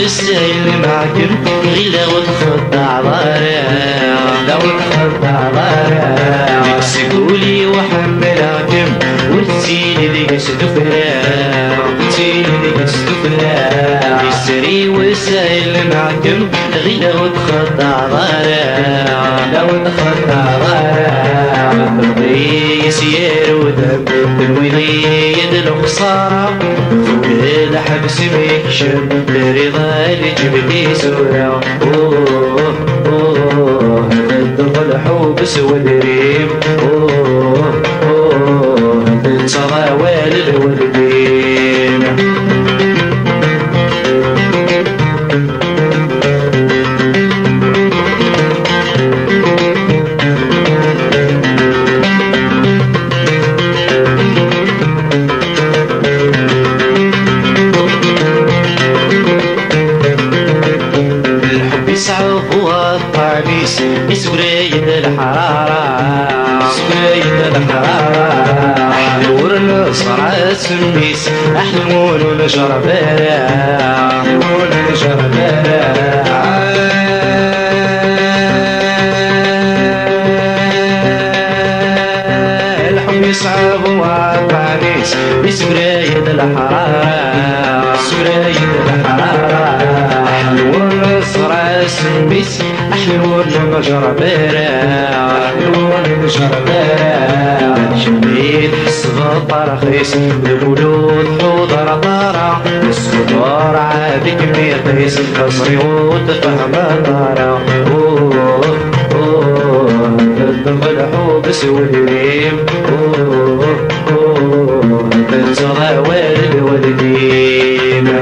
وسايل معكم غير لو تخضع ضارع سيقولي وحملاكم وتسيلي ذيك استفراغ يسري وسايل معكم غير لو تخضع ضارع ترضي يسير ودم تنوي يد الخسارة فوق الحبس ميكشم برضا اللي جبتي سورة ثبدل الحوب سوى دريم تنصرى والد والدين سورية الحرارة أحلور الصرع سميس أحلمون ونشرب الحب يصعب وعطانيس بسورية الحرارة أحلور الصرع سميس أحلور ونشرب شميت حسب الطرخيس الولود حوضر طارع الصدور عادك ميقيس القصري وتفهم طارع تدخل حوبس والريم تنزغى والد والدين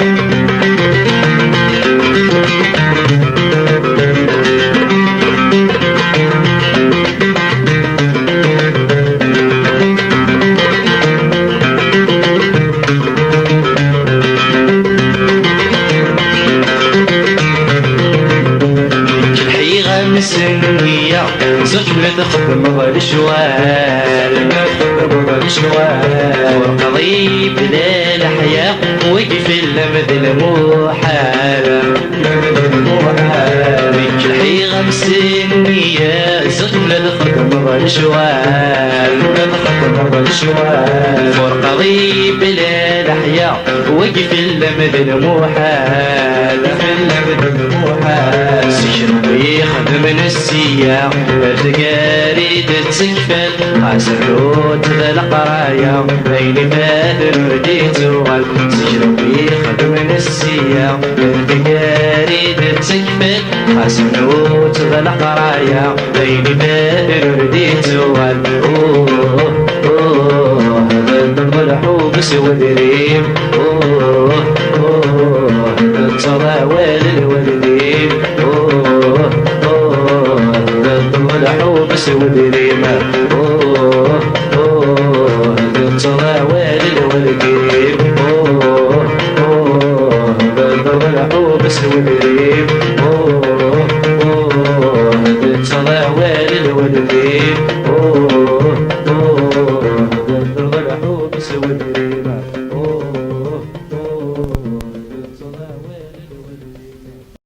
السنية زوج لا تخدم غير شوال والقضيب بلا الحياة وقف اللمد المحال بك الحيغة مسنية زوج لا تخدم غير شوال والقضيب بلا الحياة وقف اللمد المحال سيشربي خدم السياح التقاري تتسكفل خاسروت ذا القرايا بين بادر رديت وغل سيشربي خدم السياح التقاري تتسكفل خاسروت ذا القرايا بين بادر رديت وغل هذا الدم الحوب سوى دريم تنصرى والد والدين الحوب سوى دريمة تنصرى والد والدين الحوب سوى دريم